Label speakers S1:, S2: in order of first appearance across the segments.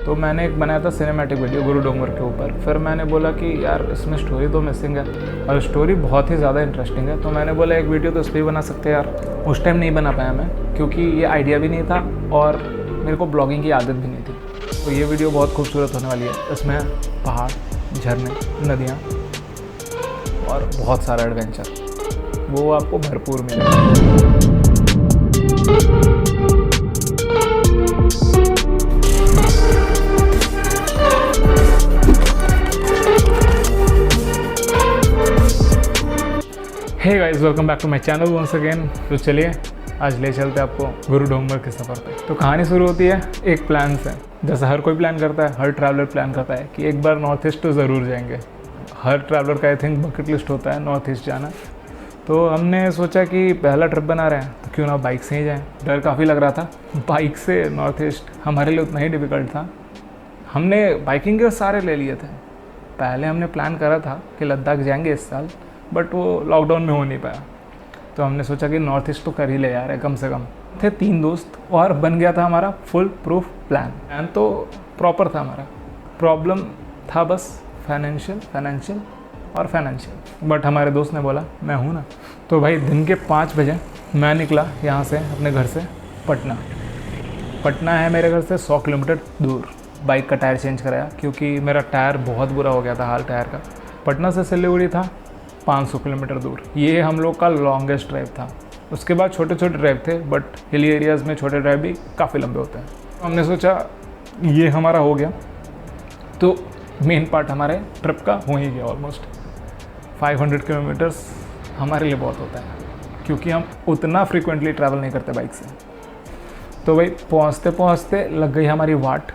S1: तो मैंने एक बनाया था सिनेमैटिक वीडियो गुरु डोंगर के ऊपर। फिर मैंने बोला कि यार इसमें स्टोरी तो मिसिंग है और स्टोरी बहुत ही ज़्यादा इंटरेस्टिंग है, तो मैंने बोला एक वीडियो तो इस पर ही बना सकते हैं यार। उस टाइम नहीं बना पाया मैं क्योंकि ये आइडिया भी नहीं था और मेरे को ब्लॉगिंग की आदत भी नहीं थी। तो ये वीडियो बहुत खूबसूरत होने वाली है। इसमें पहाड़, झरने, नदियाँ और बहुत सारा एडवेंचर, वो आपको भरपूर मिलेगा। Hey guys, welcome back to my channel once again. तो चलिए आज ले चलते हैं आपको गुरु डोंगर के सफ़र पे। तो कहानी शुरू होती है एक प्लान से, जैसा हर कोई प्लान करता है, हर ट्रैवलर प्लान करता है कि एक बार नॉर्थ ईस्ट तो ज़रूर जाएंगे। हर ट्रैवलर का आई थिंक बकेट लिस्ट होता है नॉर्थ ईस्ट जाना। तो हमने सोचा कि पहला ट्रिप बना रहे हैं तो क्यों ना बाइक से ही जाएँ। डर काफ़ी लग रहा था, बाइक से नॉर्थ ईस्ट हमारे लिए उतना ही डिफ़िकल्ट था। हमने बाइकिंग के सारे ले लिए थे। पहले हमने प्लान करा था कि लद्दाख जाएंगे इस साल, बट वो लॉकडाउन में हो नहीं पाया। तो हमने सोचा कि नॉर्थ ईस्ट तो कर ही ले यार, कम से कम। थे 3 दोस्त और बन गया था हमारा फुल प्रूफ प्लान तो प्रॉपर था हमारा। प्रॉब्लम था बस फाइनेंशियल। बट हमारे दोस्त ने बोला मैं हूँ ना। तो भाई दिन के 5 बजे मैं निकला यहाँ से अपने घर से पटना है मेरे घर से 100 किलोमीटर दूर। बाइक का टायर चेंज कराया क्योंकि मेरा टायर बहुत बुरा हो गया था, हाल टायर का। पटना से सिलीगुड़ी था 500 किलोमीटर दूर। ये हम लोग का लॉन्गेस्ट ड्राइव था। उसके बाद छोटे छोटे ड्राइव थे, बट हिली एरियाज़ में छोटे ड्राइव भी काफ़ी लंबे होते हैं। तो हमने सोचा ये हमारा हो गया तो मेन पार्ट हमारे ट्रिप का हो ही गया। ऑलमोस्ट 500 किलोमीटर्स हमारे लिए बहुत होता है क्योंकि हम उतना फ्रीक्वेंटली ट्रैवल नहीं करते बाइक से। तो भाई पहुँचते पहुँचते लग गई हमारी वाट।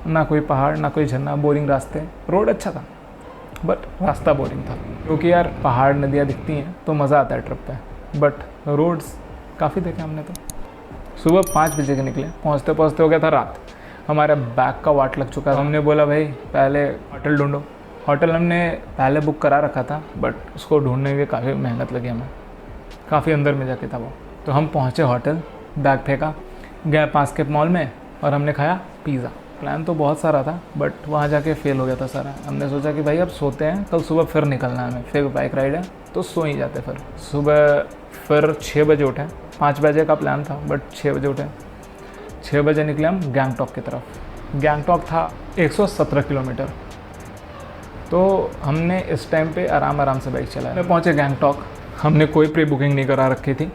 S1: ना कोई पहाड़, ना कोई झरना, बोरिंग रास्ते। रोड अच्छा था बट रास्ता बोरिंग था क्योंकि यार पहाड़, नदियाँ दिखती हैं तो मज़ा आता है ट्रिप पे, बट रोड्स काफ़ी देखे हमने। तो सुबह 5 बजे के निकले, पहुँचते पहुँचते हो गया था रात। हमारा बैग का वाट लग चुका था। हमने बोला भाई पहले होटल ढूंढो। होटल हमने पहले बुक करा रखा था, बट उसको ढूंढने में काफ़ी मेहनत लगी हमें, काफ़ी अंदर में जाके था वो। तो हम पहुँचे होटल, बैग फेंका, गए पास के मॉल में और हमने खाया पिज़्ज़ा। प्लान तो बहुत सारा था बट वहाँ जाके फेल हो गया था सारा। हमने सोचा कि भाई अब सोते हैं, कल सुबह फिर निकलना है हमें, फिर बाइक राइड है तो सो ही जाते। फिर सुबह फिर 6 बजे उठे। 5 बजे का प्लान था बट 6 बजे उठे। 6 बजे निकले हम गैंगटॉक की तरफ। गैंगटॉक था 117 किलोमीटर। तो हमने इस टाइम पे आराम से बाइक चलाया। पहुँचे गैंगटॉक। हमने कोई प्री बुकिंग नहीं करा रखी थी,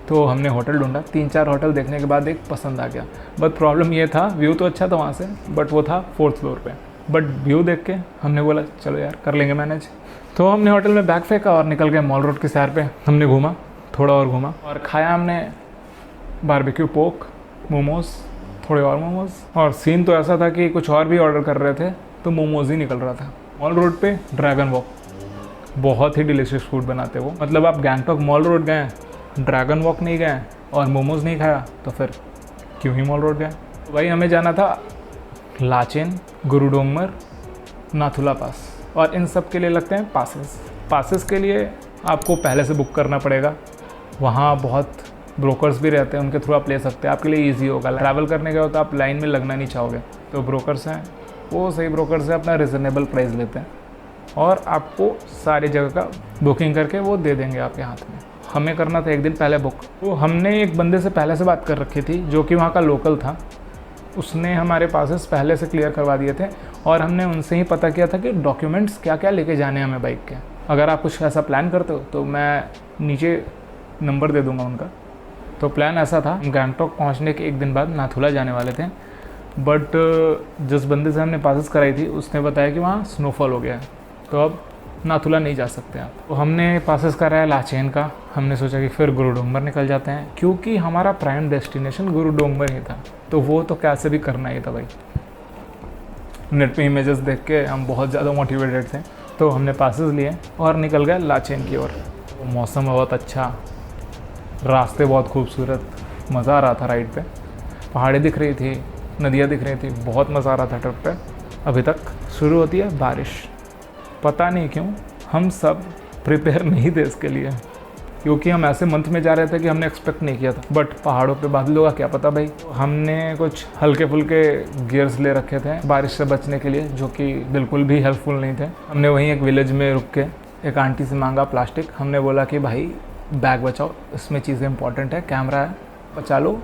S1: तो हमने होटल ढूंढा। 3-4 होटल देखने के बाद एक पसंद आ गया। बट प्रॉब्लम ये था, व्यू तो अच्छा था वहाँ से, बट वो था 4th फ्लोर पे। बट व्यू देख के हमने बोला चलो यार कर लेंगे मैनेज। तो हमने होटल में बैग फेंका और निकल गए मॉल रोड की सैर पे। हमने घूमा, थोड़ा और घूमा और खाया हमने बारबेक्यू पोक, मोमोज़, थोड़े और मोमोज़। और सीन तो ऐसा था कि कुछ और भी ऑर्डर कर रहे थे तो मोमोज़ ही निकल रहा था। मॉल रोड पे ड्रैगन वॉक, बहुत ही डिलीशियस फूड बनाते वो। मतलब आप गैंगटॉक मॉल रोड गए, ड्रैगन वॉक नहीं गए और मोमोज़ नहीं खाया तो फिर क्यों ही मॉल रोड गए। तो भाई हमें जाना था लाचेन, गुरु डोंगर, नाथुला पास, और इन सब के लिए लगते हैं पासेस के लिए आपको पहले से बुक करना पड़ेगा। वहाँ बहुत ब्रोकर्स भी रहते हैं, उनके थ्रू आप ले सकते हैं, आपके लिए ईजी होगा। ट्रैवल करने के हो तो आप लाइन में लगना नहीं चाहोगे। तो ब्रोकर्स हैं, वो सही ब्रोकर्स से अपना रिजनेबल प्राइस लेते हैं और आपको सारी जगह का बुकिंग करके वो दे देंगे आपके हाथ में। हमें करना था एक दिन पहले बुक। तो हमने एक बंदे से पहले से बात कर रखी थी जो कि वहाँ का लोकल था। उसने हमारे पासेस पहले से क्लियर करवा दिए थे और हमने उनसे ही पता किया था कि डॉक्यूमेंट्स क्या क्या लेके जाने हैं हमें बाइक के। अगर आप कुछ ऐसा प्लान करते हो तो मैं नीचे नंबर दे दूँगा उनका। तो प्लान ऐसा था, गैंगटॉक पहुँचने के एक दिन बाद नाथुला जाने वाले थे, बट जिस बंदे से हमने पासेस कराई थी उसने बताया कि वहाँ स्नोफॉल हो गया है, तो अब नाथुला नहीं जा सकते आप। तो हमने पासेस कराया लाचेन का। हमने सोचा कि फिर गुरु डोंगर निकल जाते हैं क्योंकि हमारा प्राइम डेस्टिनेशन गुरु डोंगर ही था, तो वो तो कैसे भी करना ही था भाई। नेट पे इमेजेस देख के हम बहुत ज़्यादा मोटिवेटेड थे, तो हमने पासेस लिए और निकल गए लाचेन की ओर। तो मौसम बहुत अच्छा, रास्ते बहुत खूबसूरत, मज़ा आ रहा था राइड पे। पहाड़ें दिख रही थी, नदियाँ दिख रही थी, बहुत मज़ा आ रहा था ट्रिप पे। अभी तक शुरू होती है बारिश। पता नहीं क्यों हम सब प्रिपेयर नहीं थे इसके लिए। क्योंकि हम ऐसे मंथ में जा रहे थे कि हमने एक्सपेक्ट नहीं किया था। बट पहाड़ों पे बादलों का क्या पता भाई। हमने कुछ हल्के फुल्के गियर्स ले रखे थे बारिश से बचने के लिए, जो कि बिल्कुल भी हेल्पफुल नहीं थे। हमने वहीं एक विलेज में रुक के एक आंटी से मांगा प्लास्टिक। हमने बोला कि भाई बैग बचाओ, इसमें चीज़ें इंपॉर्टेंट है, कैमरा है, बचा लो।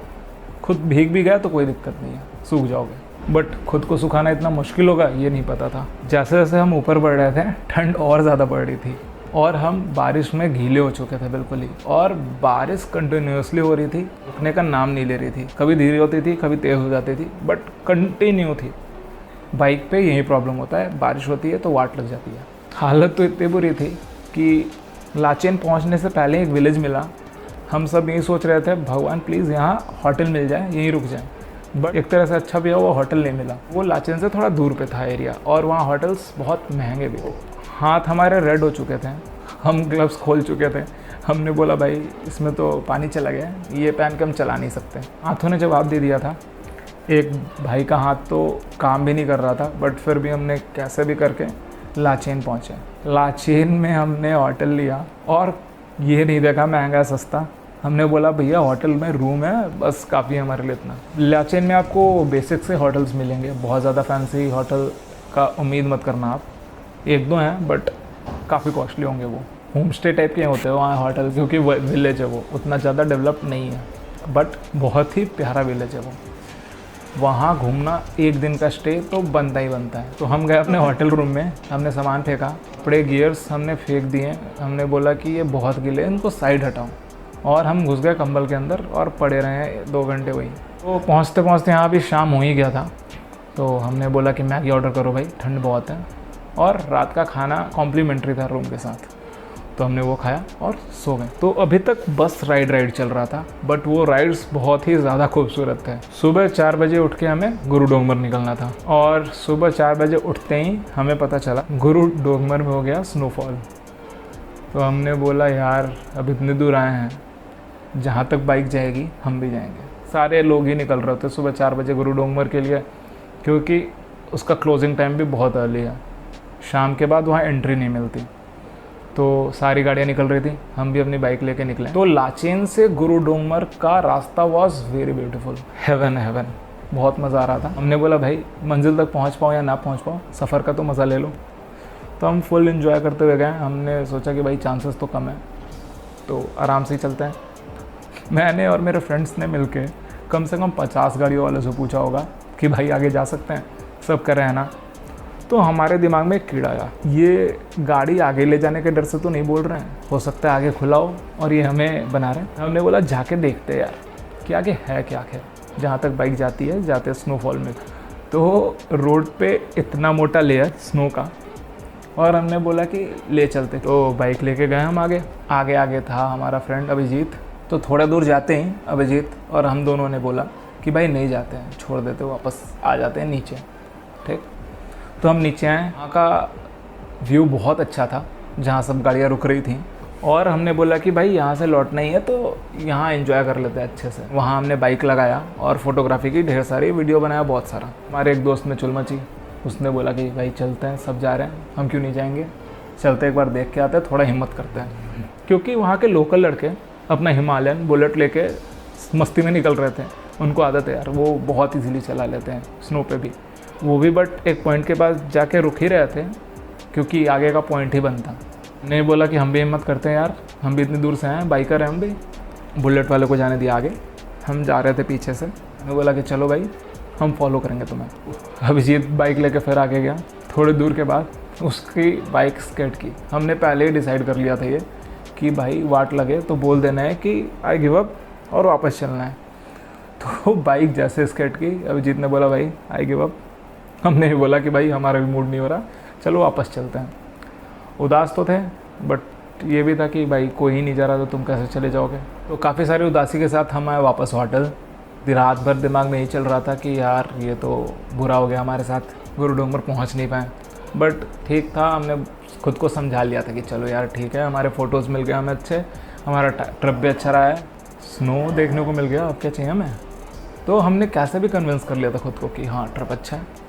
S1: खुद भीग भी गया तो कोई दिक्कत नहीं है, सूख जाओगे। बट खुद को सुखाना इतना मुश्किल होगा ये नहीं पता था। जैसे जैसे हम ऊपर बढ़ रहे थे ठंड और ज़्यादा बढ़ रही थी और हम बारिश में गीले हो चुके थे बिल्कुल ही। और बारिश कंटिन्यूसली हो रही थी, रुकने का नाम नहीं ले रही थी। कभी धीरे होती थी, कभी तेज़ हो जाती थी, बट कंटिन्यू थी। बाइक पे यही प्रॉब्लम होता है, बारिश होती है तो वाट लग जाती है। हालत तो इतनी बुरी थी कि लाचेन पहुंचने से पहले एक विलेज मिला। हम सब यही सोच रहे थे भगवान प्लीज़ यहाँ होटल मिल जाए, यहीं रुक जाए। बट एक तरह से अच्छा भी है वो होटल नहीं मिला। वो लाचेन से थोड़ा दूर पे था एरिया और वहाँ होटल्स बहुत महंगे भी थे। हाथ हमारे रेड हो चुके थे, हम ग्लव्स खोल चुके थे। हमने बोला भाई इसमें तो पानी चला गया, ये पहन के हम चला नहीं सकते। हाथों ने जवाब दे दिया था। एक भाई का हाथ तो काम भी नहीं कर रहा था, बट फिर भी हमने कैसे भी करके लाचेन पहुँचे। लाचेन में हमने होटल लिया और ये नहीं देखा महंगा सस्ता। हमने बोला भैया होटल में रूम है, बस काफ़ी है हमारे लिए इतना। लाचेन में आपको बेसिक से होटल्स मिलेंगे, बहुत ज़्यादा फैंसी होटल का उम्मीद मत करना आप। एक दो हैं बट काफ़ी कॉस्टली होंगे। वो होम स्टे टाइप के होते हैं वहाँ होटल, क्योंकि विलेज है वो, उतना ज़्यादा डेवलप नहीं है। बट बहुत ही प्यारा विलेज है वो। वहाँ घूमना एक दिन का स्टे तो बनता ही बनता है। तो हम गए अपने होटल रूम में, हमने सामान फेंका, कपड़े गियर्स हमने फेंक दिए। हमने बोला कि ये बहुत गिले, इनको साइड हटाओ। और हम घुस गए कंबल के अंदर और पड़े रहे 2 घंटे वहीं। तो पहुँचते पहुँचते यहाँ भी शाम हो ही गया था। तो हमने बोला कि मैगी ऑर्डर करो भाई, ठंड बहुत है। और रात का खाना कॉम्प्लीमेंट्री था रूम के साथ, तो हमने वो खाया और सो गए। तो अभी तक बस राइड चल रहा था, बट वो राइड्स बहुत ही ज़्यादा खूबसूरत थे। सुबह 4 बजे उठ के हमें गुरु डोंगमर निकलना था और सुबह 4 बजे उठते ही हमें पता चला गुरु डोंगमर में हो गया स्नोफॉल। तो हमने बोला यार अब इतने दूर आए हैं, जहाँ तक बाइक जाएगी हम भी जाएंगे। सारे लोग ही निकल रहे थे सुबह 4 बजे गुरु डोंगमर के लिए, क्योंकि उसका क्लोजिंग टाइम भी बहुत अर्ली है। शाम के बाद वहाँ एंट्री नहीं मिलती, तो सारी गाड़ियाँ निकल रही थी, हम भी अपनी बाइक लेके निकले। तो लाचेन से गुरु डोंगमर का रास्ता वॉज वेरी ब्यूटीफुल, हेवन। बहुत मज़ा आ रहा था। हमने बोला भाई मंजिल तक पहुँच पाओ या ना पहुँच पाओ, सफ़र का तो मज़ा ले लो। तो हम फुल इन्जॉय करते हुए गए। हमने सोचा कि भाई चांसेस तो कम है, तो आराम से ही चलते हैं। मैंने और मेरे फ्रेंड्स ने मिलके कम से कम 50 गाड़ियों वालों से पूछा होगा कि भाई आगे जा सकते हैं, सब कर रहे हैं ना। तो हमारे दिमाग में एक कीड़ा आया, ये गाड़ी आगे ले जाने के डर से तो नहीं बोल रहे हैं, हो सकता है आगे खुला हो और ये हमें बना रहे हैं। हमने बोला जाके देखते हैं यार कि आगे है क्या है। जहाँ तक बाइक जाती है जाते स्नोफॉल में, तो रोड पे इतना मोटा लेयर स्नो का, और हमने बोला कि ले चलते। तो बाइक लेके गए हम आगे था हमारा फ्रेंड अभिजीत। तो थोड़ा दूर जाते ही अभिजीत और हम दोनों ने बोला कि भाई नहीं जाते हैं, छोड़ देते, वापस आ जाते हैं नीचे। ठीक, तो हम नीचे आए। वहाँ का व्यू बहुत अच्छा था, जहाँ सब गाड़ियाँ रुक रही थी। और हमने बोला कि भाई यहाँ से लौटना ही है तो यहाँ एंजॉय कर लेते हैं अच्छे से। वहाँ हमने बाइक लगाया और फोटोग्राफी की ढेर सारी, वीडियो बनाया बहुत सारा। हमारे एक दोस्त ने चुल मची, उसने बोला कि भाई चलते हैं, सब जा रहे हैं, हम क्यों नहीं जाएंगे, चलते एक बार देख के आते हैं, थोड़ा हिम्मत करते हैं। क्योंकि वहाँ के लोकल लड़के अपना हिमालयन बुलेट लेके मस्ती में निकल रहे थे। उनको आदत है यार, वो बहुत ईजीली चला लेते हैं स्नो पे भी, वो भी। बट एक पॉइंट के पास जाके रुक ही रहे थे, क्योंकि आगे का पॉइंट ही बनता। नहीं बोला कि हम भी हिम्मत करते हैं यार, हम भी इतनी दूर से हैं, बाइकर हैं हम भी। बुलेट वाले को जाने दिया आगे, हम जा रहे थे पीछे से। मैं बोला कि चलो भाई हम फॉलो करेंगे तुम्हें। अभिजीत बाइक लेके फिर आगे गया। थोड़ी दूर के बाद उसकी बाइक स्केट की। हमने पहले ही डिसाइड कर लिया था ये कि भाई वाट लगे तो बोल देना है कि आई गिव अप और वापस चलना है। तो बाइक जैसे स्केट की, अभिजीत ने बोला भाई आई गिव अप। हमने भी बोला कि भाई हमारा भी मूड नहीं हो रहा, चलो वापस चलते हैं। उदास तो थे, बट ये भी था कि भाई कोई ही नहीं जा रहा तो तुम कैसे चले जाओगे। तो काफ़ी सारी उदासी के साथ हम आए वापस होटल। रात भर दिमाग में यही चल रहा था कि यार ये तो बुरा हो गया हमारे साथ, गुरु डोंगमर पहुंच नहीं पाए। बट ठीक था, हमने खुद को समझा लिया था कि चलो यार ठीक है, हमारे फ़ोटोज़ मिल गए हमें अच्छे, हमारा ट्रिप भी अच्छा रहा है, स्नो देखने को मिल गया, अब क्या चाहिए हमें। तो हमने कैसे भी कन्विंस कर लिया था खुद को कि हाँ ट्रिप अच्छा है।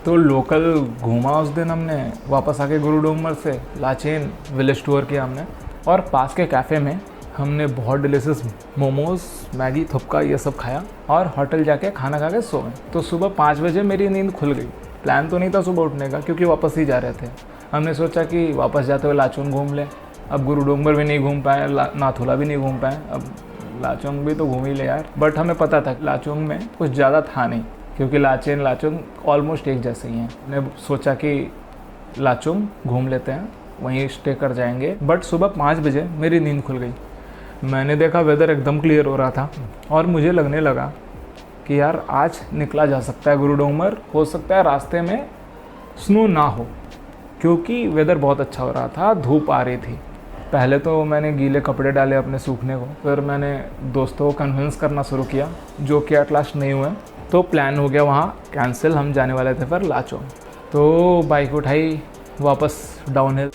S1: तो लोकल घूमा उस दिन हमने, वापस आके गुरु डोंगमर से लाचेन विलेज टूर किया हमने। और पास के कैफ़े में हमने बहुत डिलीशियस मोमोज, मैगी, थुपका ये सब खाया और होटल जाके खाना खा के सो गए। तो सुबह 5 बजे मेरी नींद खुल गई। प्लान तो नहीं था सुबह उठने का क्योंकि वापस ही जा रहे थे। हमने सोचा कि वापस जाते हुए लाचुंग घूम लें। अब गुरु डोंगर भी नहीं घूम पाए, नाथुला भी नहीं घूम पाए, अब लाचुंग भी तो घूम ही ले यार। बट हमें पता था लाचुंग में कुछ ज़्यादा था नहीं क्योंकि लाचेन लाचुंग ऑलमोस्ट एक जैसे ही हैं। हमने सोचा कि लाचुंग घूम लेते हैं, वहीं स्टे कर जाएंगे। बट सुबह 5 बजे मेरी नींद खुल गई। मैंने देखा वेदर एकदम क्लियर हो रहा था और मुझे लगने लगा कि यार आज निकला जा सकता है गुरु डोंगर। हो सकता है रास्ते में स्नो ना हो क्योंकि वेदर बहुत अच्छा हो रहा था, धूप आ रही थी। पहले तो मैंने गीले कपड़े डाले अपने सूखने को, फिर मैंने दोस्तों को कन्विंस करना शुरू किया जो कि एट लास्ट नहीं हुए। तो प्लान हो गया वहाँ कैंसिल। हम जाने वाले थे फिर लाचुंग। तो बाइक उठाई, वापस डाउन हिल।